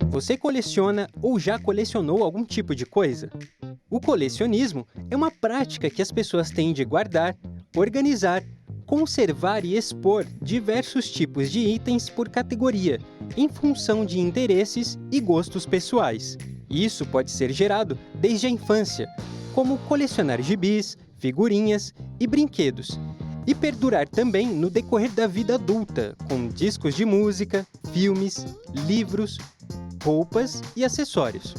Você coleciona ou já colecionou algum tipo de coisa? O colecionismo é uma prática que as pessoas têm de guardar, organizar, conservar e expor diversos tipos de itens por categoria, em função de interesses e gostos pessoais. Isso pode ser gerado desde a infância, como colecionar gibis, figurinhas e brinquedos, e perdurar também no decorrer da vida adulta, com discos de música, filmes, livros, roupas e acessórios.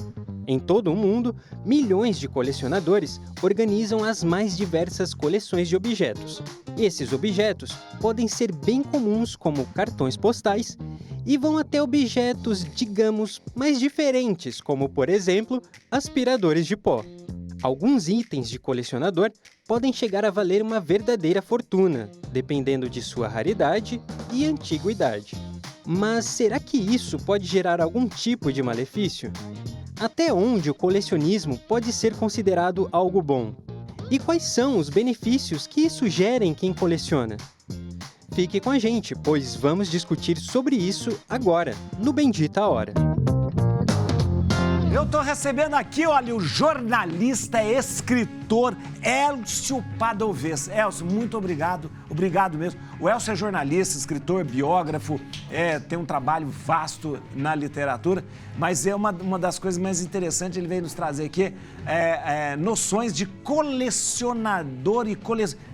Em todo o mundo, milhões de colecionadores organizam as mais diversas coleções de objetos. Esses objetos podem ser bem comuns, como cartões postais, e vão até objetos, digamos, mais diferentes, como, por exemplo, aspiradores de pó. Alguns itens de colecionador podem chegar a valer uma verdadeira fortuna, dependendo de sua raridade e antiguidade. Mas será que isso pode gerar algum tipo de malefício? Até onde o colecionismo pode ser considerado algo bom? E quais são os benefícios que isso gera em quem coleciona? Fique com a gente, pois vamos discutir sobre isso agora, no Bendita Hora. Eu tô recebendo aqui, olha, o jornalista e escritor Elcio Padovez. Elcio, muito obrigado, obrigado mesmo. O Elcio é jornalista, escritor, biógrafo, tem um trabalho vasto na literatura, mas é uma das coisas mais interessantes, ele veio nos trazer aqui, noções de colecionador e colecionador.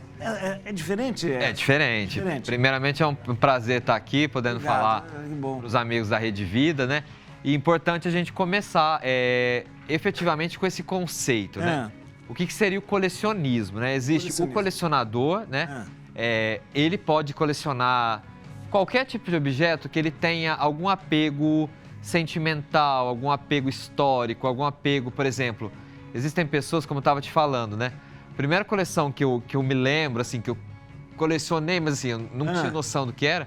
É diferente? É diferente. Primeiramente, é um prazer estar aqui, podendo falar para os amigos da Rede Vida, né? E importante a gente começar efetivamente com esse conceito, né? O que seria o colecionismo, né? Existe o colecionador, né? Ele pode colecionar qualquer tipo de objeto que ele tenha algum apego sentimental, algum apego histórico, algum apego, por exemplo, existem pessoas, como eu estava te falando, né? A primeira coleção que eu me lembro, assim, que eu colecionei, mas assim, eu não tinha noção do que era.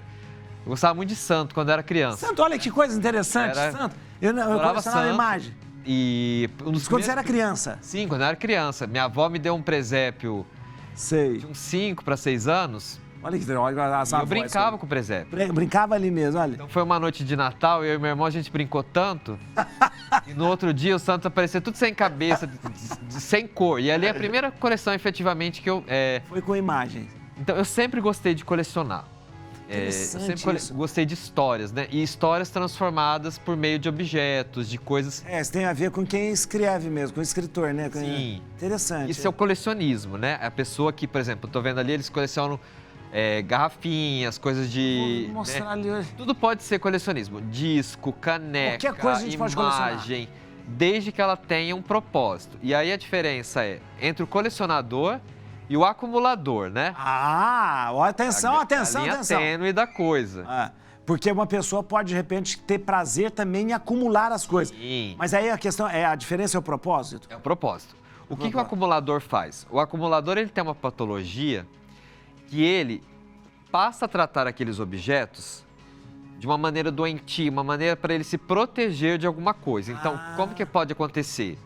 Eu gostava muito de santo quando eu era criança. Santo, olha que coisa interessante, santo. Eu colecionava a imagem. E quando você era criança? Sim, quando eu era criança. Minha avó me deu um presépio de uns 5 para 6 anos. Olha que legal. Eu brincava com o presépio. Brincava ali mesmo, olha. Então foi uma noite de Natal, eu e meu irmão, a gente brincou tanto. E no outro dia o santo aparecia tudo sem cabeça, sem cor. E ali é a primeira coleção, efetivamente, que eu... Foi com imagem. Então eu sempre gostei de colecionar. Eu sempre gostei de histórias, né? E histórias transformadas por meio de objetos, de coisas... Isso tem a ver com quem escreve mesdo, com o escritor, né? Sim. Interessante. Isso é o colecionismo, né? A pessoa que, por exemplo, eu tô vendo ali, eles colecionam garrafinhas, coisas de... Vou mostrar ali hoje. Tudo pode ser colecionismo. Disco, caneca, qualquer coisa a gente pode imagem, desde que ela tenha um propósito. E aí a diferença é entre o colecionador e o acumulador, né? Atenção. A linha tênue da coisa. Porque uma pessoa pode, de repente, ter prazer também em acumular as coisas. Sim. Mas aí a questão a diferença é o propósito? É o propósito. O que o acumulador faz? O acumulador, ele tem uma patologia que ele passa a tratar aqueles objetos de uma maneira doentia, uma maneira para ele se proteger de alguma coisa. Então, como que pode acontecer?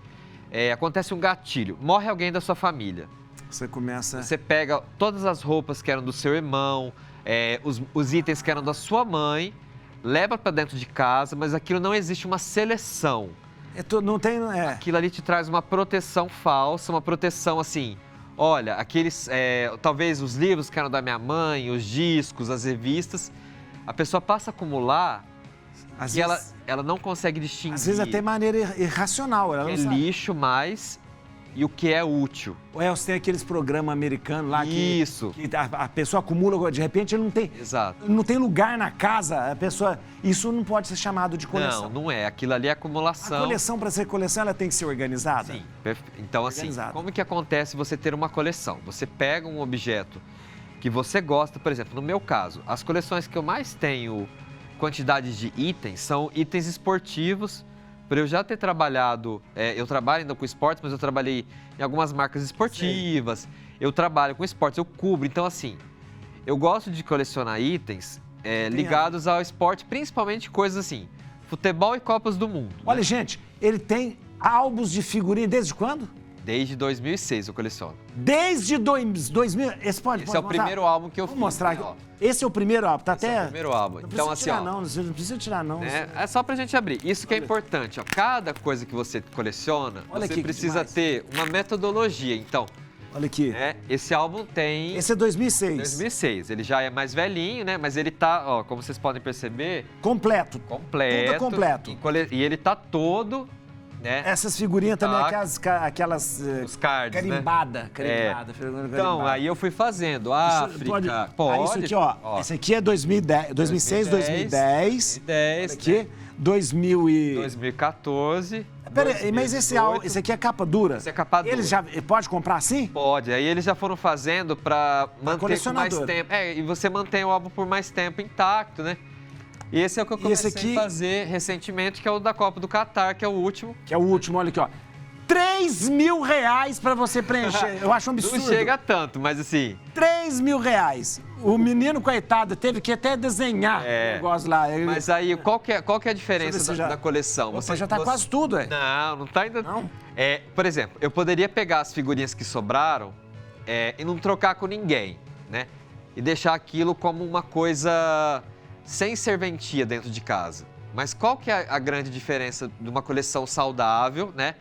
Acontece um gatilho, morre alguém da sua família. Você pega todas as roupas que eram do seu irmão, os itens que eram da sua mãe, leva para dentro de casa, mas aquilo não existe uma seleção. Aquilo ali te traz uma proteção falsa, uma proteção assim... Olha, aqueles, talvez os livros que eram da minha mãe, os discos, as revistas, a pessoa passa a acumular e ela não consegue distinguir. Às vezes até maneira irracional. Ela não sabe. Lixo mais e o que é útil. Você tem aqueles programas americanos lá que a pessoa acumula, de repente ele não tem, não tem lugar na casa, a pessoa... Isso não pode ser chamado de coleção. Não é. Aquilo ali é acumulação. A coleção, para ser coleção, ela tem que ser organizada? Sim. Então, assim, como que acontece você ter uma coleção? Você pega um objeto que você gosta, por exemplo, no meu caso, as coleções que eu mais tenho quantidade de itens são itens esportivos. Por eu já ter trabalhado, eu trabalho ainda com esportes, mas eu trabalhei em algumas marcas esportivas, eu trabalho com esportes, eu cubro. Então, assim, eu gosto de colecionar itens ligados ao esporte, principalmente coisas assim, futebol e Copas do Mundo. Olha, gente, ele tem álbuns de figurinha desde quando? Desde 2006 eu coleciono. Desde 2000... Esse pode Esse é o mostrar? primeiro álbum que eu Vou fiz. mostrar aqui. Né, ó. Esse é o primeiro álbum, tá Esse até... é o primeiro álbum. Não Então, precisa assim, tirar, ó. não precisa tirar, não. Né? É só pra gente abrir. Isso que é importante, ó. Cada coisa que você coleciona, Olha você aqui, que precisa demais. ter uma metodologia. Então, Olha aqui. né, esse álbum tem... Esse é 2006. 2006. Ele já é mais velhinho, né? Mas ele tá, ó, como vocês podem perceber, Completo. completo. Tudo completo. E ele tá todo, né? Essas figurinhas também, Tá. aquelas Os cards, carimbada. né? Carimbada. Então, aí eu fui fazendo África. Pode. Pode. Isso aqui, ó. Esse aqui é 2010, 2006, 2010. 2010. Olha aqui. 2014. Pera aí, mas esse aqui é capa dura? Esse é capa dura. Eles já pode comprar assim? Pode. Aí eles já foram fazendo pra manter por mais colecionador. tempo. E você mantém o álbum por mais tempo intacto, né? E esse é o que eu comecei a fazer recentemente, que é o da Copa do Catar, que é o último. Que é o último, olha aqui, ó. R$3.000 pra você preencher. Eu acho um absurdo. Não chega tanto, mas assim... R$3.000. O menino, coitado, teve que até desenhar o negócio lá. Mas aí, qual que é a diferença da coleção? Você já tá quase tudo, é? Não tá ainda... Não? Por exemplo, eu poderia pegar as figurinhas que sobraram e não trocar com ninguém, né? E deixar aquilo como uma coisa sem serventia dentro de casa. Mas qual que é a grande diferença de uma coleção saudável, né?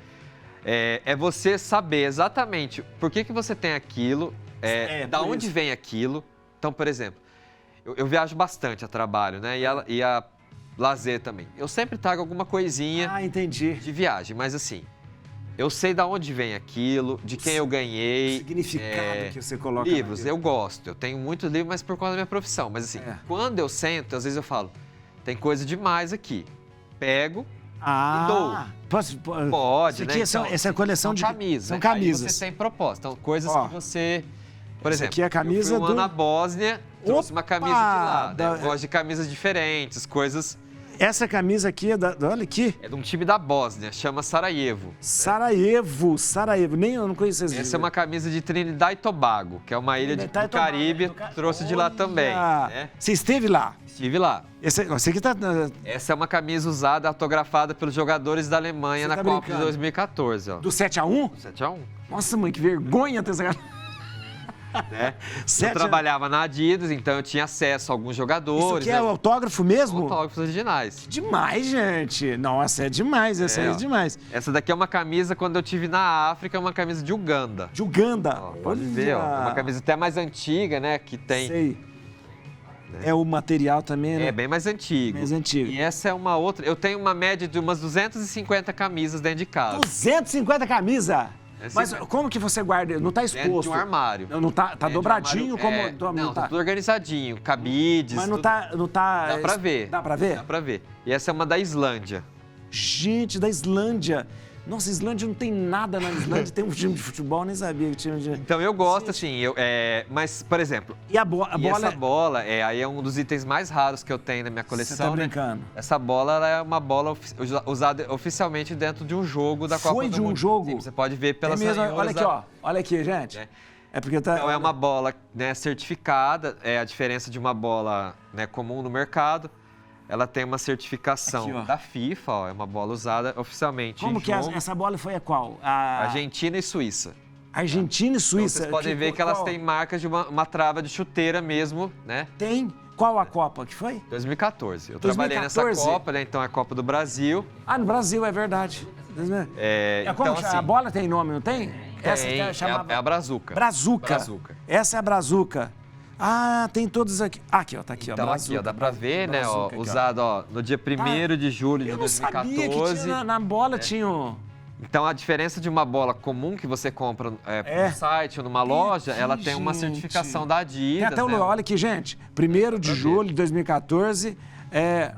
É você saber exatamente por que você tem aquilo, da onde vem aquilo. Então, por exemplo, eu viajo bastante a trabalho, né? E a lazer também. Eu sempre trago alguma coisinha entendi. de viagem, mas assim, eu sei da onde vem aquilo, de quem eu ganhei. O significado que você coloca. Livros, eu gosto. Eu tenho muitos livros, mas por conta da minha profissão. Mas assim, quando eu sento, às vezes eu falo, tem coisa demais aqui. Pego e dou. Pode, né? Então, essa é a coleção de camisas. São Aí camisas. você tem proposta. Então, coisas que você... Por exemplo, aqui é a camisa eu fui na Bósnia, trouxe uma camisa de lá. Né? Eu gosto de camisas diferentes, coisas... Essa camisa aqui é olha aqui. É de um time da Bósnia, chama Sarajevo. Sarajevo. Nem eu não conheço esse. Essa é uma camisa de Trinidad e Tobago, que é uma ilha do Caribe, trouxe de lá também. Né? Você esteve lá? Estive lá. Esse aqui tá... Essa é uma camisa usada, autografada pelos jogadores da Alemanha na Copa de 2014. Ó. Do 7x1? 7x1. Nossa, mãe, que vergonha ter essa né? Eu trabalhava na Adidas, então eu tinha acesso a alguns jogadores. Isso aqui é o autógrafo mesmo? Autógrafos originais. Demais, gente. Nossa, é demais. Essa aí é demais. Essa daqui é uma camisa, quando eu estive na África, é uma camisa de Uganda. De Uganda? Ó, pode ver, ó. Uma camisa até mais antiga, né? Que tem... Sei. É o material também, né? É bem mais antigo. Mais antigo. E essa é uma outra... Eu tenho uma média de umas 250 camisas dentro de casa. 250 camisas? Mas como que você guarda? Não tá exposto? Dentro de um armário. Não tá dobradinho como... Não, tá tudo organizadinho, cabides... Mas não tá... Dá pra ver. Dá pra ver? Dá pra ver. E essa é uma da Islândia. Gente, da Islândia. Nossa, Islândia não tem nada na Islândia. Tem um time de futebol, nem sabia que tinha um time. Então eu gosto, assim, mas, por exemplo... E a bola... essa bola, aí é um dos itens mais raros que eu tenho na minha coleção. Você tá brincando? Né? Essa bola, ela é uma bola usada oficialmente dentro de um jogo da Copa do Mundo. Foi de um jogo? Sim, você pode ver pelas ranhuras. Olha aqui, ó. Olha aqui, gente. É porque tá... Então é uma bola, né, certificada, é a diferença de uma bola, né, comum no mercado. Ela tem uma certificação aqui, da FIFA, ó, é uma bola usada oficialmente. Como que essa bola foi a qual? Argentina e Suíça. Argentina e Suíça. Então, vocês podem ver que elas têm marcas de uma trava de chuteira mesmo, né? Tem. Qual a Copa que foi? 2014. Eu 2014? trabalhei nessa Copa, né? Então é a Copa do Brasil. No Brasil, é verdade. Então, assim, a bola tem nome, não tem? Essa é a Brazuca. Brazuca. Essa é a Brazuca. Tem todos aqui. Aqui, ó, tá aqui, ó. Então Brazuca, aqui, ó, dá pra ver, né, ó, aqui, usado, ó, no dia 1º de julho de 2014. Eu não sabia que tinha, na bola tinha um... Então, a diferença de uma bola comum que você compra no site ou numa loja, ela tem uma certificação da Adidas. Tem até olha aqui, gente, 1º de julho de 2014,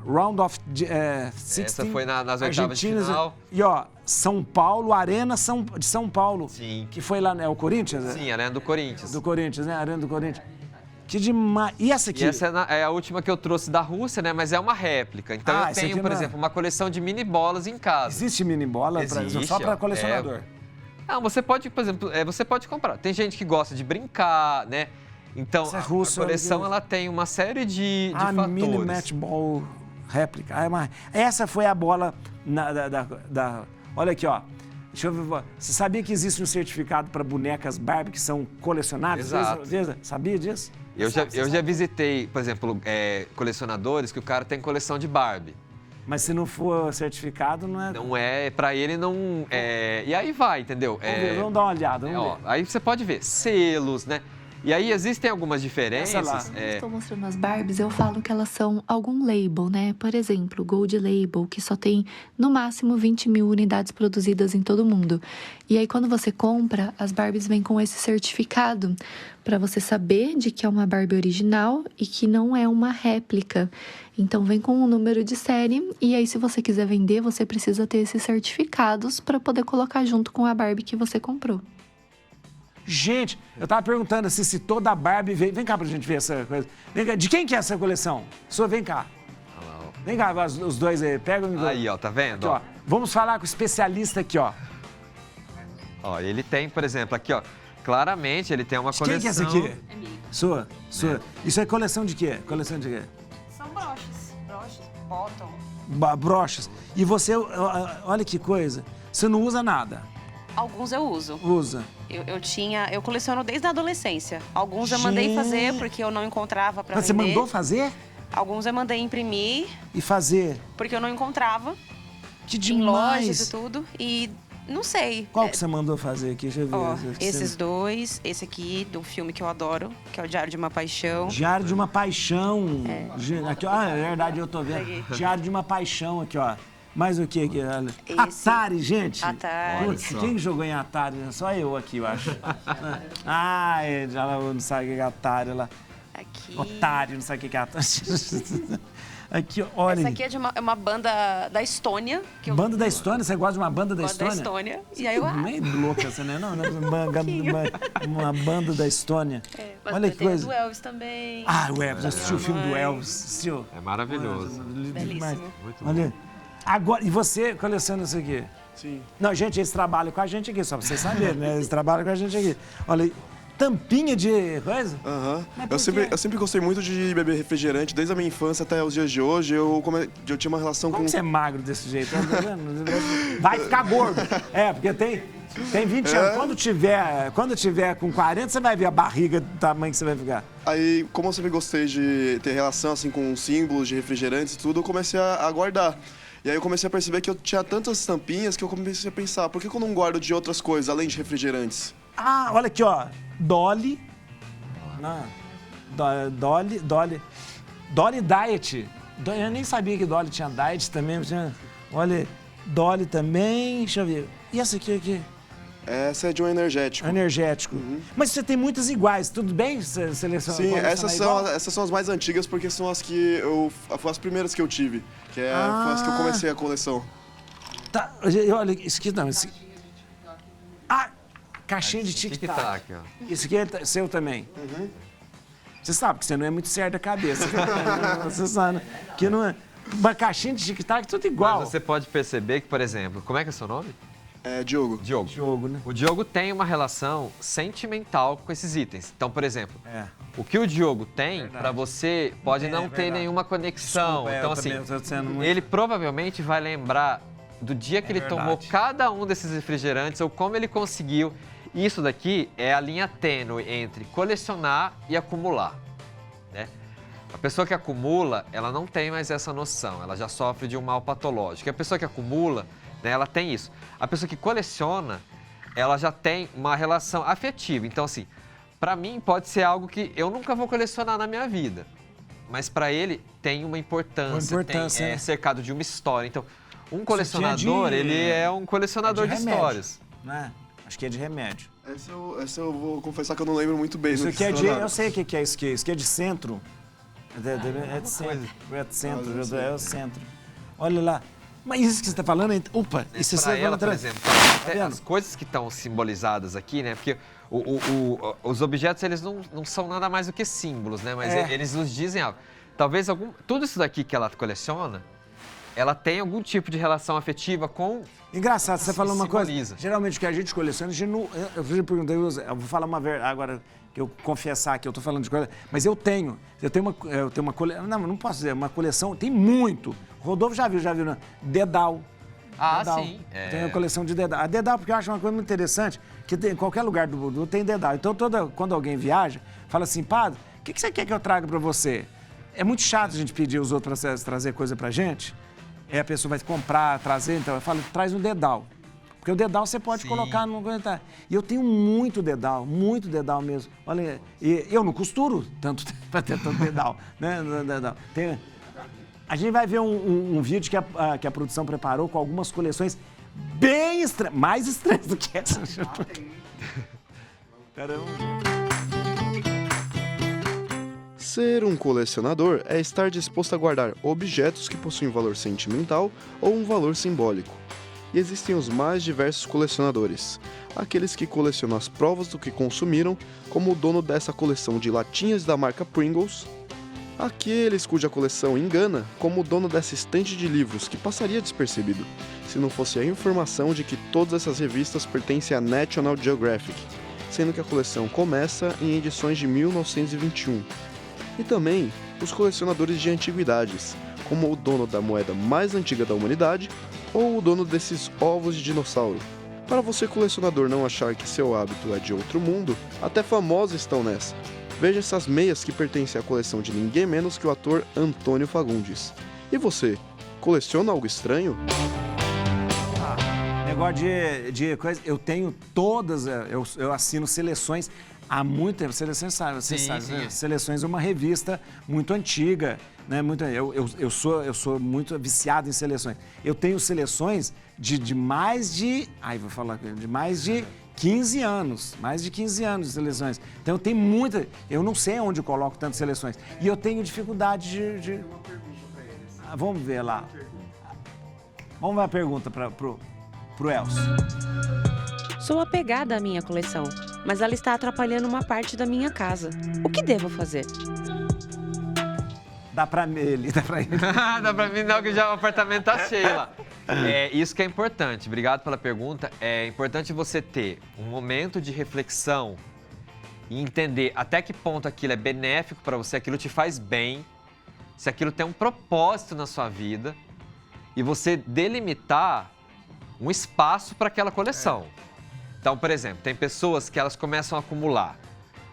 Round of 16. Essa foi nas oitavas de final. E, ó, São Paulo, Arena de São Paulo. Sim. Que foi lá, né, o Corinthians? Sim, a Arena do Corinthians. Do Corinthians, né, a Arena do Corinthians. Que demais. E essa aqui? E essa é a última que eu trouxe da Rússia, né? Mas é uma réplica. Então eu tenho, por exemplo, uma coleção de mini bolas em casa. Existe mini bola só para colecionador? Não, você pode, por exemplo, você pode comprar. Tem gente que gosta de brincar, né? Então a coleção ela tem uma série de fatores. Mini match ball réplica. Essa foi a bola olha aqui, ó. Deixa eu ver. Você sabia que existe um certificado para bonecas Barbie que são colecionáveis? Exato. Sabia disso? Eu já visitei, por exemplo, colecionadores que o cara tem coleção de Barbie. Mas se não for certificado, não é... Não é, pra ele não... E aí vai, entendeu? Vamos dar uma olhada, vamos ver. Aí você pode ver selos, né? E aí existem algumas diferenças. Quando eu estou mostrando as Barbies, eu falo que elas são algum label, né? Por exemplo, Gold Label, que só tem no máximo 20 mil unidades produzidas em todo o mundo. E aí, quando você compra, as Barbies vêm com esse certificado para você saber de que é uma Barbie original e que não é uma réplica. Então, vem com um número de série e aí, se você quiser vender, você precisa ter esses certificados para poder colocar junto com a Barbie que você comprou. Gente, eu tava perguntando assim, se toda Barbie veio... Vem cá pra gente ver essa coisa. Vem cá, de quem que é essa coleção? Sua, vem cá. Vem cá, os dois aí, pegam... Aí, ó, tá vendo? Aqui, ó. Vamos falar com o especialista aqui, ó. Ó, ele tem, por exemplo, aqui, ó. Claramente, ele tem uma De coleção... quem que é essa aqui? É minha. Sua. Isso é coleção de quê? Coleção de quê? São broches, bottom. Broches. E você, olha que coisa, você não usa nada. Alguns eu uso. Usa. Eu coleciono desde a adolescência. Alguns eu mandei fazer porque eu não encontrava pra Mas vender. você mandou fazer? Alguns eu mandei imprimir E fazer? porque eu não encontrava Que em demais. lojas e tudo. E não sei. Qual que você mandou fazer aqui? Deixa eu ver. Ó, Você- esses dois, esse aqui do filme que eu adoro, que é o Diário de uma Paixão. Diário de uma Paixão. Aqui, ó, é verdade, eu tô vendo. Peguei. Diário de uma Paixão aqui, ó. Mais o que aqui? Olha. Esse. Atari, gente. Atari. Putz, quem jogou em Atari? Só eu aqui, eu acho. Já não sabe o que é Atari lá. Aqui. Otário, não sabe o que é Atari. Aqui, olha. Essa aqui é de uma banda da Estônia. Que eu Banda da Estônia? Você gosta de uma banda da gosto da Estônia? Estônia. E aí eu... Meio louca essa, né? Não, uma banda da Estônia. Mas Olha que tem coisa. do Elvis também. Ah, o Elvis, assistiu o filme do Elvis. Assistiu? É maravilhoso. Belíssimo. Muito bom. Olha. Agora, e você coleciona isso aqui? Sim. Não, gente, eles trabalham com a gente aqui, só pra vocês saberem, né? Eles trabalham com a gente aqui. Olha, tampinha de coisa? Aham. Mas por Eu sempre gostei muito de beber refrigerante, desde a minha infância até os dias de hoje. Eu tinha uma relação Como com... você é magro desse jeito? Tá vendo? Vai ficar gordo. Porque tem 20 anos. Quando tiver com 40, você vai ver a barriga do tamanho que você vai ficar. Aí, como eu sempre gostei de ter relação assim, com símbolos de refrigerantes e tudo, eu comecei a guardar. E aí eu comecei a perceber que eu tinha tantas tampinhas que eu comecei a pensar, por que eu não guardo de outras coisas, além de refrigerantes? Ah, olha aqui, ó. Dolly. Dolly Diet. Eu nem sabia que Dolly tinha Diet também. Olha, Dolly também. Deixa eu ver. E essa aqui? Essa é de um energético. Energético. Mas você tem muitas iguais, tudo bem? Você seleciona? Sim, igual? essas são as mais antigas porque são as que foram as primeiras que eu tive. Foi as que eu comecei a coleção. Tá, olha, isso aqui não. Caixinha de tic-tac. Tic-tac, ó. Isso aqui é seu também. Você sabe que você não é muito certo da cabeça. Você sabe que não é. Uma caixinha de tic-tac, tudo igual. Mas você pode perceber que, por exemplo, como é que é o seu nome? É, Diogo. Diogo. Jogo, né? O Diogo tem uma relação sentimental com esses itens. Então, por exemplo, É. o que o Diogo tem, pra você, pode não ter verdade. nenhuma conexão. Desculpa, então, eu assim, também tô sendo muito- ele provavelmente vai lembrar do dia que ele tomou verdade. cada um desses refrigerantes ou como ele conseguiu. Isso daqui é a linha tênue entre colecionar e acumular, né? A pessoa que acumula, ela não tem mais essa noção, ela já sofre de um mal patológico. E a pessoa que acumula, né, ela tem isso. A pessoa que coleciona, ela já tem uma relação afetiva. Então, assim, pra mim pode ser algo que eu nunca vou colecionar na minha vida, mas pra ele tem uma importância, importância, é né? cercado de uma história. Então, um colecionador, de- ele é um colecionador de remédio, histórias. Né? Acho que é de remédio. Essa eu vou confessar que eu não lembro muito bem. Isso do aqui é se de. trata. Eu sei o que é isso aqui. Isso aqui é de centro. É de centro. É de centro. É o centro. Olha lá. Mas isso que você está falando. Opa, isso Pra você ela, tá por exemplo, até vendo? as coisas que estão simbolizadas aqui, né? Porque os objetos, eles não são nada mais do que símbolos, né? Mas É. eles nos dizem algo. Talvez tudo isso daqui que ela coleciona, ela tem algum tipo de relação afetiva com... Engraçado, você falou uma coisa. Simboliza. Geralmente o que a gente coleciona, a gente não. Eu perguntei, eu vou falar uma verdade agora, que eu confessar que eu tô falando de coisa, mas eu tenho uma coleção. Não posso dizer, uma coleção, tem muito. Rodolfo já viu, né? Dedal. Ah, Dedal. sim. Eu tenho a coleção de dedal. A dedal, porque eu acho uma coisa muito interessante, que em qualquer lugar do mundo tem dedal. Então, quando alguém viaja, fala assim, padre, o que você quer que eu traga pra você? É muito chato a gente pedir os outros pra trazer coisa pra gente. Aí a pessoa vai comprar, trazer, então eu falo, traz um dedal. Porque o dedal você pode colocar no... E eu tenho muito dedal mesmo. Olha, e eu não costuro tanto para ter tanto dedal, né? A gente vai ver um vídeo que a produção preparou com algumas coleções bem mais estranhas do que essa. Caramba. Ser um colecionador é estar disposto a guardar objetos que possuem valor sentimental ou um valor simbólico. E existem os mais diversos colecionadores. Aqueles que colecionam as provas do que consumiram, como o dono dessa coleção de latinhas da marca Pringles. Aqueles cuja coleção engana, como o dono dessa estante de livros que passaria despercebido, se não fosse a informação de que todas essas revistas pertencem à National Geographic, sendo que a coleção começa em edições de 1921. E também os colecionadores de antiguidades, como o dono da moeda mais antiga da humanidade ou o dono desses ovos de dinossauro. Para você, colecionador, não achar que seu hábito é de outro mundo, até famosos estão nessa. Veja essas meias que pertencem à coleção de ninguém menos que o ator Antônio Fagundes. E você, coleciona algo estranho? Negócio de coisa, eu tenho todas, eu assino Seleções há muito tempo. Seleções, sabe, você sabe, né? Seleções é uma revista muito antiga, né? Eu sou muito viciado em Seleções. Eu tenho Seleções de mais de 15 anos, mais de 15 anos de Seleções. Então eu tenho muita, eu não sei onde eu coloco tantas Seleções. E eu tenho dificuldade de... Vamos ver lá. Vamos ver a pergunta pro Elcio. Sou apegada à minha coleção, mas ela está atrapalhando uma parte da minha casa. O que devo fazer? Dá pra ele. Dá pra mim não, que já o apartamento tá cheio lá. Isso que é importante, obrigado pela pergunta. É importante você ter um momento de reflexão e entender até que ponto aquilo é benéfico para você, aquilo te faz bem, se aquilo tem um propósito na sua vida e você delimitar um espaço para aquela coleção. Então, por exemplo, tem pessoas que elas começam a acumular.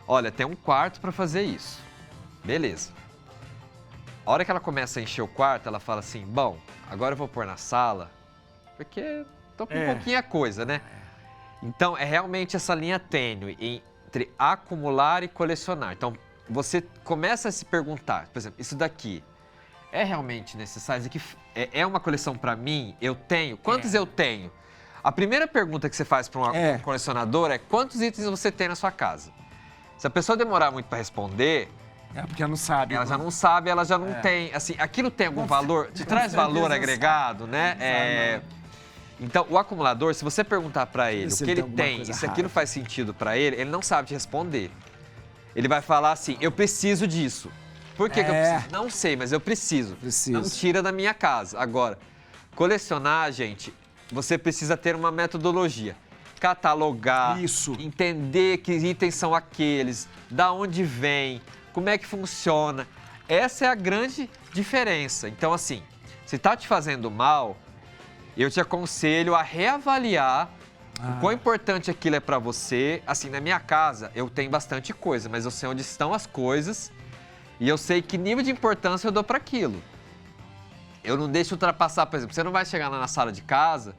Olha, tem um quarto para fazer isso. Beleza. A hora que ela começa a encher o quarto, ela fala assim, bom, agora eu vou pôr na sala, porque tô com pouquinha coisa, né? Então, é realmente essa linha tênue entre acumular e colecionar. Então, você começa a se perguntar, por exemplo, isso daqui é realmente necessário? Isso aqui é uma coleção para mim? Eu tenho? Quantos eu tenho? A primeira pergunta que você faz para um colecionador é quantos itens você tem na sua casa? Se a pessoa demorar muito para responder... É porque ela não sabe. Ela já não sabe, ela já não tem... Assim, aquilo tem algum valor? Te traz valor agregado, né? Então, o acumulador, se você perguntar para ele o que ele tem e se aquilo faz sentido para ele não sabe te responder. Ele vai falar assim, eu preciso disso. Por que que eu preciso? Não sei, mas eu preciso. Não tira da minha casa. Agora, colecionar, gente, você precisa ter uma metodologia. Catalogar, entender que itens são aqueles, da onde vem, como é que funciona. Essa é a grande diferença. Então, assim, se está te fazendo mal, eu te aconselho a reavaliar o quão importante aquilo é para você. Assim, na minha casa, eu tenho bastante coisa, mas eu sei onde estão as coisas e eu sei que nível de importância eu dou para aquilo. Eu não deixo ultrapassar, por exemplo, você não vai chegar lá na sala de casa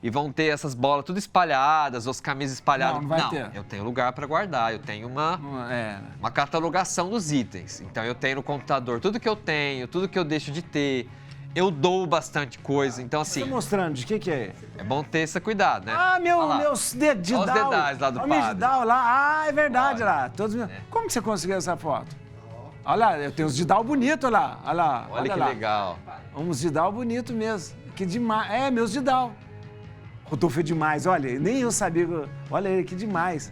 e vão ter essas bolas tudo espalhadas, ou as camisas espalhadas. Não vai ter. Eu tenho lugar para guardar, eu tenho uma catalogação dos itens. Então, eu tenho no computador tudo que eu tenho, tudo que eu deixo de ter. Eu dou bastante coisa, então assim... Você tá mostrando de que é? É bom ter esse cuidado, né? Meus dedal. Olha os dedais lá do padre. Os dedal lá, é verdade lá. Todos meus... Como que você conseguiu essa foto? Olha lá, eu tenho uns dedal bonito lá. Olha que legal. Uns dedal bonito mesmo. Que demais. Meus dedal. Rodolfo é demais, olha, nem eu sabia. Olha ele, que demais.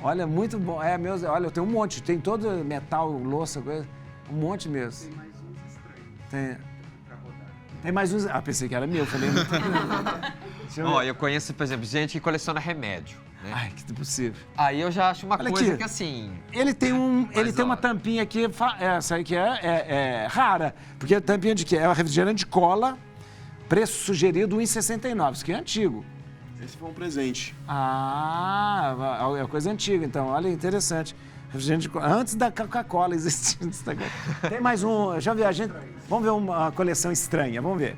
Olha, muito bom. Olha, eu tenho um monte, tem todo metal, louça, coisa. Um monte mesmo. Tem mais uns. Pensei que era meu, falei. Eu conheço, por exemplo, gente que coleciona remédio. Né? Ai, que impossível. Aí eu já acho uma coisa aqui. Que assim... Ele tem uma tampinha aqui, essa aí que é rara. Porque a tampinha de quê? É um refrigerante de cola, Preço sugerido R$1,69, isso que é antigo. Esse foi um presente. Ah, é coisa antiga, então. Olha, interessante. Antes da Coca-Cola existir. Tem mais um, deixa eu ver, vamos ver uma coleção estranha, vamos ver.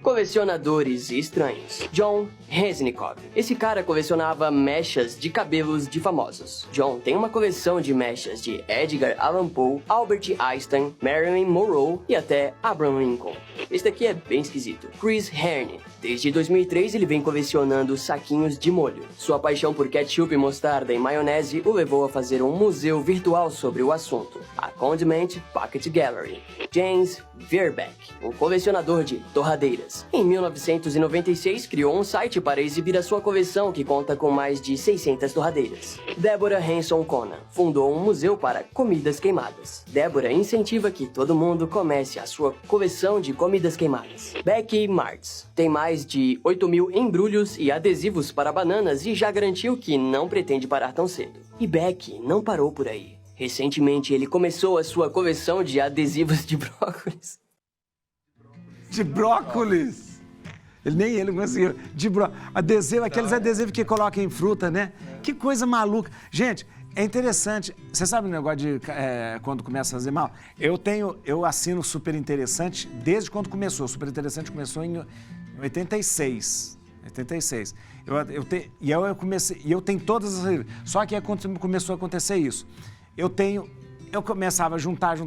Colecionadores estranhos. John Reznikov. Esse cara colecionava mechas de cabelos de famosos. John tem uma coleção de mechas de Edgar Allan Poe, Albert Einstein, Marilyn Monroe e até Abraham Lincoln. Esse daqui é bem esquisito. Chris Herne. Desde 2003 ele vem colecionando saquinhos de molho. Sua paixão por ketchup, mostarda e maionese o levou a fazer um museu virtual sobre o assunto. A Condiment Pocket Gallery. James Verbeek, um colecionador de torradeiras. Em 1996 criou um site para exibir a sua coleção que conta com mais de 600 torradeiras. Deborah Hanson Conan fundou um museu para comidas queimadas. Deborah incentiva que todo mundo comece a sua coleção de comidas queimadas. Becky Martz tem mais de 8.000 embrulhos e adesivos para bananas e já garantiu que não pretende parar tão cedo. E Becky não parou por aí. Recentemente ele começou a sua coleção de adesivos de brócolis. De brócolis? Nem ele conseguiu. Adesivo, aqueles adesivos que colocam em fruta, né? Que coisa maluca. Gente, é interessante. Você sabe o negócio de quando começa a fazer mal? Eu assino Super Interessante desde quando começou. Super Interessante começou em 86. Eu tenho todas as... Só que quando começou a acontecer isso, eu começava a juntar,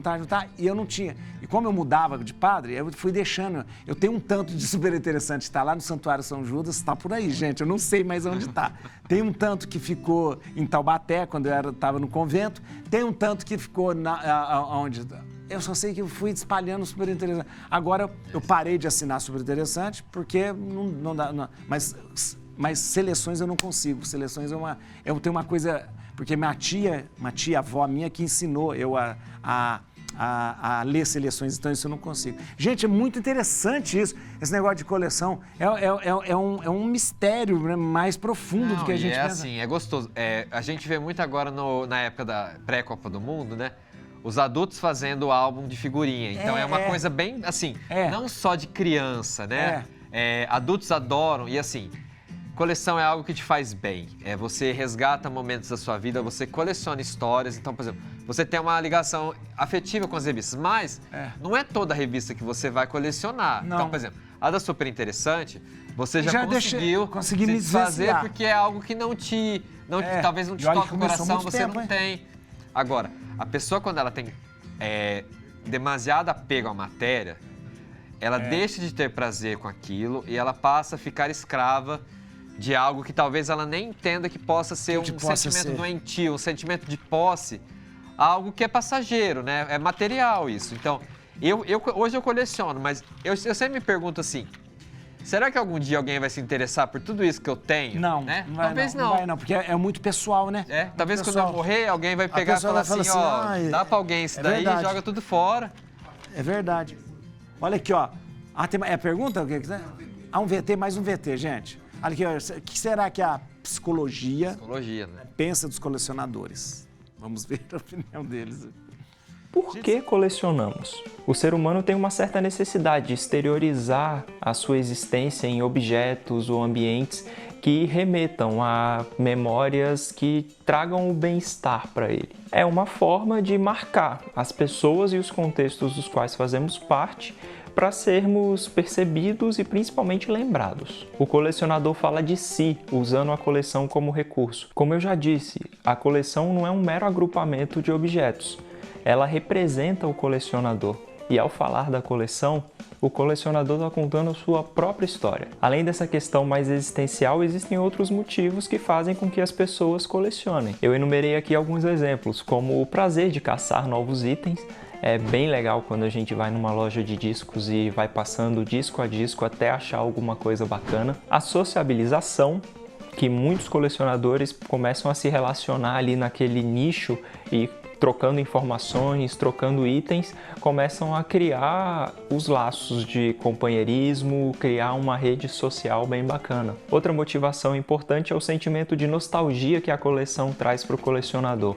e eu não tinha. E como eu mudava de padre, eu fui deixando. Eu tenho um tanto de Super Interessante, está lá no Santuário São Judas, está por aí, gente, eu não sei mais onde está. Tem um tanto que ficou em Taubaté, quando eu estava no convento, tem um tanto que ficou onde... Eu só sei que eu fui espalhando Super Interessante. Agora eu parei de assinar Super Interessante, porque não dá... Mas seleções eu não consigo. Seleções eu tenho uma coisa... Porque minha tia-avó minha que ensinou eu a ler seleções, então isso eu não consigo. Gente, é muito interessante isso, esse negócio de coleção. É um mistério, né, mais profundo do que a gente pensa. Assim, é gostoso. A gente vê muito agora na época da pré-Copa do Mundo, né? Os adultos fazendo álbum de figurinha. Então é uma coisa bem, assim, não só de criança, né? Adultos adoram e assim... Coleção é algo que te faz bem, você resgata momentos da sua vida, você coleciona histórias, então, por exemplo, você tem uma ligação afetiva com as revistas, mas não é toda revista que você vai colecionar. Não. Então, por exemplo, a da Super Interessante, você já conseguiu se desfazer porque é algo que talvez não te toque o coração, você não tem. Agora, a pessoa quando ela tem demasiado apego à matéria, ela deixa de ter prazer com aquilo e ela passa a ficar escrava de algo que talvez ela nem entenda que possa ser um sentimento doentio, um sentimento de posse, algo que é passageiro, né? É material isso. Então, hoje eu coleciono, mas eu sempre me pergunto assim, será que algum dia alguém vai se interessar por tudo isso que eu tenho? Não, né? Talvez não. Não vai não, porque é muito pessoal, né? Talvez quando eu morrer, alguém vai pegar e falar assim, dá pra alguém isso daí e joga tudo fora. É verdade. Olha aqui, ó. Tem a pergunta? Um VT, mais um VT, gente. Olha aqui, o que será que a psicologia né? pensa dos colecionadores? Vamos ver a opinião deles. Por que colecionamos? O ser humano tem uma certa necessidade de exteriorizar a sua existência em objetos ou ambientes que remetam a memórias que tragam o bem-estar para ele. É uma forma de marcar as pessoas e os contextos dos quais fazemos parte para sermos percebidos e principalmente lembrados. O colecionador fala de si, usando a coleção como recurso. Como eu já disse, a coleção não é um mero agrupamento de objetos. Ela representa o colecionador. E ao falar da coleção, o colecionador está contando a sua própria história. Além dessa questão mais existencial, existem outros motivos que fazem com que as pessoas colecionem. Eu enumerei aqui alguns exemplos, como o prazer de caçar novos itens. É bem legal quando a gente vai numa loja de discos e vai passando disco a disco até achar alguma coisa bacana. A sociabilização, que muitos colecionadores começam a se relacionar ali naquele nicho e trocando informações, trocando itens, começam a criar os laços de companheirismo, criar uma rede social bem bacana. Outra motivação importante é o sentimento de nostalgia que a coleção traz para o colecionador.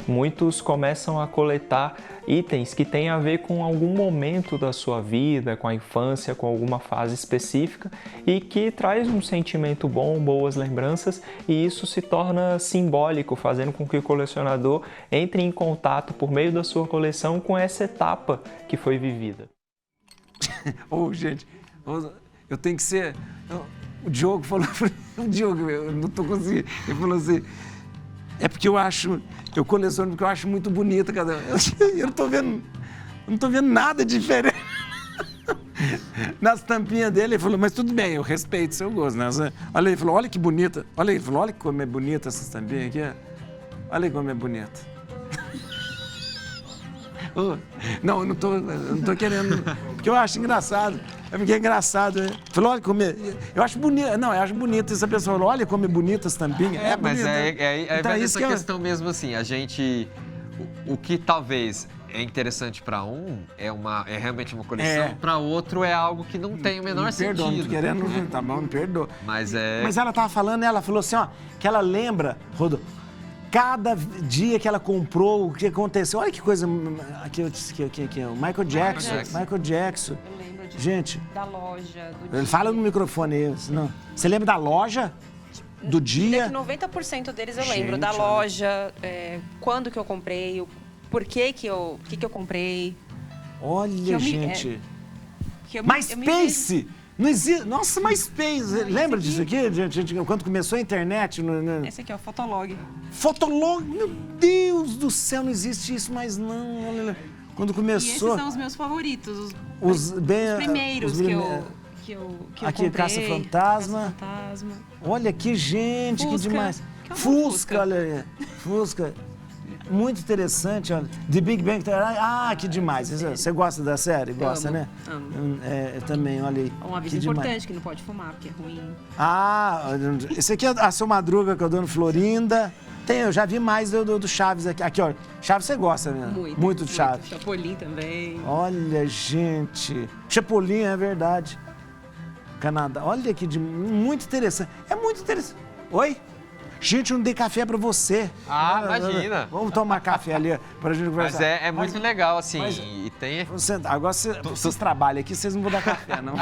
Muitos começam a coletar itens que têm a ver com algum momento da sua vida, com a infância, com alguma fase específica e que traz um sentimento bom, boas lembranças, e isso se torna simbólico, fazendo com que o colecionador entre em contato por meio da sua coleção com essa etapa que foi vivida. Gente, eu tenho que ser... O Diogo falou... O Diogo, eu não tô conseguindo. Ele falou assim... É porque eu coleciono porque eu acho muito bonita cada... Eu não tô vendo nada diferente. Nas tampinhas dele, ele falou, mas tudo bem, eu respeito o seu gosto, né? Olha, ele falou, olha que bonita. Olha, ele falou, olha como é bonita essa tampinha aqui. Olha como é bonita. Não, eu não tô querendo, porque eu acho engraçado. É porque é engraçado, né? Falou, olha como é. Eu acho bonito. Não, eu acho bonito. Essa pessoa falou, olha como é bonita essa tampinha. É, mas bonito, então, essa questão mesmo assim, a gente. O que talvez é interessante para um é realmente uma coleção, para outro é algo que não tem o menor sentido. Perdoa, não tô querendo, tá bom, me perdoa. Mas ela tava falando, ela falou assim, ó, que ela lembra, Rodô, cada dia que ela comprou, o que aconteceu. Olha que coisa, aqui é o Michael Jackson. Eu lembro de, gente, da loja, do ele dia. fala no microfone aí, não. Você lembra da loja? Do dia? 90% deles eu lembro, da loja, quando que eu comprei, por que eu comprei. Olha, gente. MySpace! Não existe. Nossa, MySpace! Lembra disso aqui, gente? Quando começou a internet? Esse aqui é o Fotolog. Fotolog? Meu Deus do céu, não existe isso mais não. Olha, quando começou... E esses são os meus favoritos, os primeiros que eu aqui, comprei. Caça-Fantasma. Olha que gente, Fusca. que demais. Fusca, olha aí. Fusca. Muito interessante, olha. The Big Bang Theory. Ah, que demais. Você gosta da série? Gosta, amo, né? Amo. Eu também, olha aí. Um aviso importante, que não pode fumar, porque é ruim. Esse aqui é a Seu Madruga, que eu dou no Florinda. Eu já vi mais do Chaves aqui. Aqui, ó. Chaves você gosta, né? Muito do Chaves. Chapolin também. Olha, gente. Chapolin, é verdade. Canadá. Olha que muito interessante. É muito interessante. Oi? Gente, eu não dei café pra você. Imagina. Vamos tomar café ali pra gente conversar. Mas é muito legal, assim, e tem... Agora vocês trabalham aqui, vocês não vão dar café, não.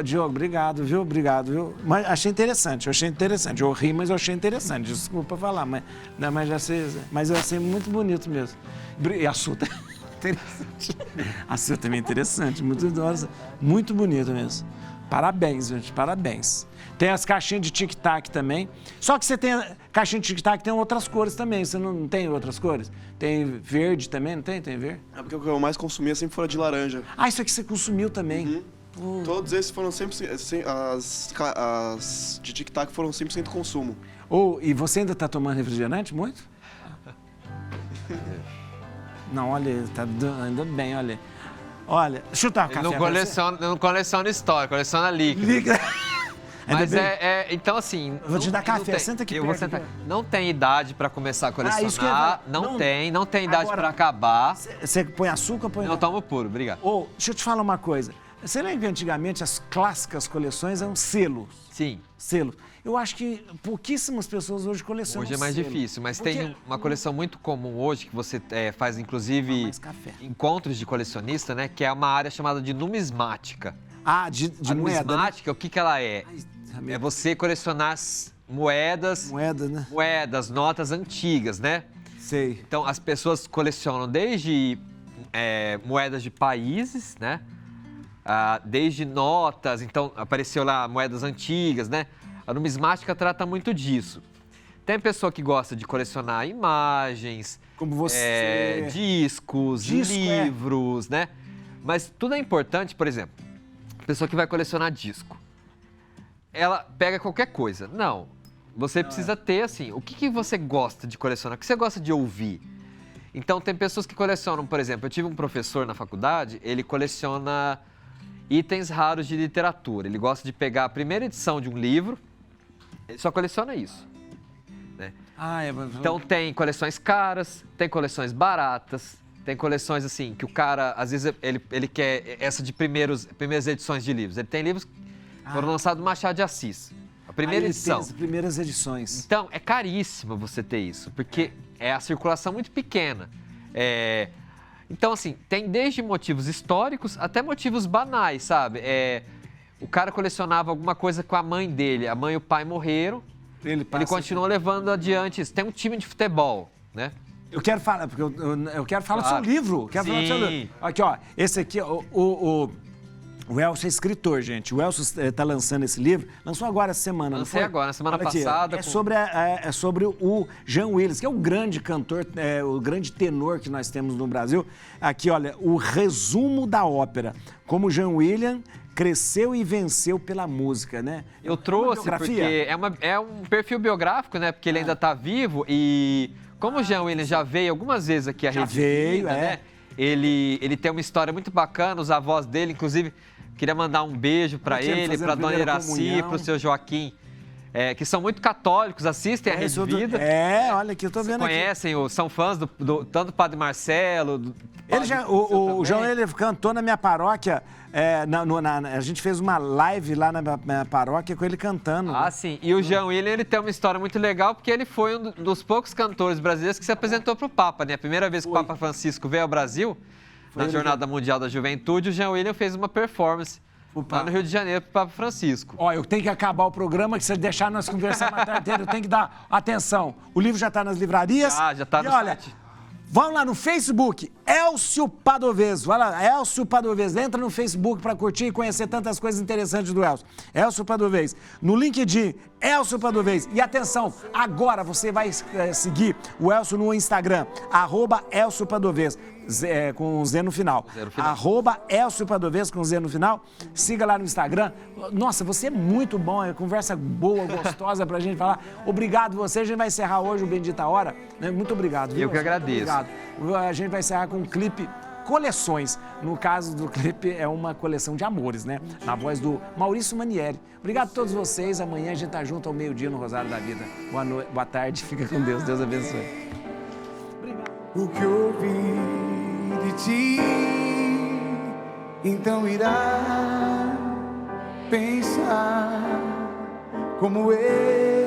Diogo, obrigado, viu? Obrigado, viu? Mas achei interessante. Eu ri, mas eu achei interessante. Desculpa falar, mas eu achei muito bonito mesmo. E a sua interessante. A sua também é interessante, muito bonito mesmo. Parabéns, gente, parabéns. Tem as caixinhas de tic-tac também. Só que você tem caixinha de tic-tac, tem outras cores também. Você não tem outras cores? Tem verde também, não tem? Tem verde? É porque o que eu mais consumia sempre foi a de laranja. Isso aqui você consumiu também? Todos esses foram 100%, as de tic-tac foram 100% consumo. E você ainda tá tomando refrigerante muito? Não, olha, tá ainda bem, olha. Olha, deixa eu dar um café. Não coleciona história, coleciona líquido. Mas então assim... Eu vou te dar café, senta aqui. Eu vou sentar. Não tem idade para começar a colecionar, não tem idade para acabar. Você põe açúcar ou põe... Não, tomo puro, obrigado. Deixa eu te falar uma coisa. Você lembra que antigamente as clássicas coleções eram selos? Sim. Selo. Eu acho que pouquíssimas pessoas hoje colecionam Hoje é mais difícil, mas tem uma coleção muito comum hoje, que você faz inclusive encontros de colecionista, né? Que é uma área chamada de numismática. De moeda, numismática, né? O que ela é? É você colecionar moedas, né? Moedas, notas antigas, né? Sei. Então, as pessoas colecionam desde moedas de países, né? Desde notas, então apareceu lá moedas antigas, né? A numismática trata muito disso. Tem pessoa que gosta de colecionar imagens, como você, discos, livros, né? Mas tudo é importante, por exemplo, a pessoa que vai colecionar disco, ela pega qualquer coisa. Não, você precisa ter, assim, o que você gosta de colecionar, o que você gosta de ouvir. Então, tem pessoas que colecionam, por exemplo, eu tive um professor na faculdade, ele coleciona itens raros de literatura. Ele gosta de pegar a primeira edição de um livro, ele só coleciona isso. Né? Então tem coleções caras, tem coleções baratas, tem coleções assim, que o cara, às vezes, ele quer essa de primeiras edições de livros. Ele tem livros que foram lançados do Machado de Assis. A primeira edição. As primeiras edições. Então, é caríssimo você ter isso, porque é a circulação muito pequena. Então, assim, tem desde motivos históricos até motivos banais, sabe? O cara colecionava alguma coisa com a mãe dele, a mãe e o pai morreram, ele continuou levando adiante isso. Tem um time de futebol, né? Eu quero falar, porque eu quero falar do seu Claro. livro. Quero falar do seu livro. Aqui, ó, esse aqui, o Elcio é escritor, gente. O Elcio está lançando esse livro. Lançou agora essa semana, Lancei não foi? agora, na semana Olha aqui, passada. É sobre o Jean Willis, que é o grande cantor, o grande tenor que nós temos no Brasil. Aqui, olha, o resumo da ópera. Como Jean William cresceu e venceu pela música, né? Eu trouxe porque é um perfil biográfico, né? Porque ele ainda está vivo e como o Jean William já veio algumas vezes aqui à Rede Vida, né? Ele tem uma história muito bacana, os avós dele, inclusive, queria mandar um beijo para ele, para dona Iraci, para o seu Joaquim, que são muito católicos, assistem a Rede Vida. Olha aqui, eu tô vendo conhecem, são fãs tanto do Padre Marcelo. O João, ele cantou na minha paróquia. A gente fez uma live lá na minha paróquia com ele cantando. Ah, sim. E o Jean William, ele tem uma história muito legal, porque ele foi um dos poucos cantores brasileiros que se apresentou para o Papa, né? A primeira vez que o Papa Francisco veio ao Brasil, na Jornada Mundial da Juventude, o Jean William fez uma performance lá no Rio de Janeiro para o Papa Francisco. Ó, eu tenho que acabar o programa, que se deixar nós conversar a tarde inteira, eu tenho que dar atenção. O livro já está nas livrarias. Já está no site. Vão lá no Facebook, Elcio Padovez. Vai lá, Elcio Padovez. Entra no Facebook para curtir e conhecer tantas coisas interessantes do Elcio. Elcio Padovez. No LinkedIn, Elcio Padovez. E atenção, agora você vai seguir o Elcio no Instagram, @Elcio Padovez, com Z no final. @Elcio Padovez com Z no final. Siga lá no Instagram. Nossa, você é muito bom, é conversa boa, gostosa pra gente falar. Obrigado você. A gente vai encerrar hoje o Bendita Hora. Muito obrigado. Viu? Eu que agradeço. Obrigado. A gente vai encerrar com um clipe Coleções. No caso do clipe, é uma coleção de amores, né? Na voz do Maurício Manieri. Obrigado a todos vocês. Amanhã a gente tá junto ao meio-dia no Rosário da Vida. Boa noite, boa tarde. Fica com Deus. Deus abençoe. Obrigado. O que ouvi de ti, então irá pensar como eu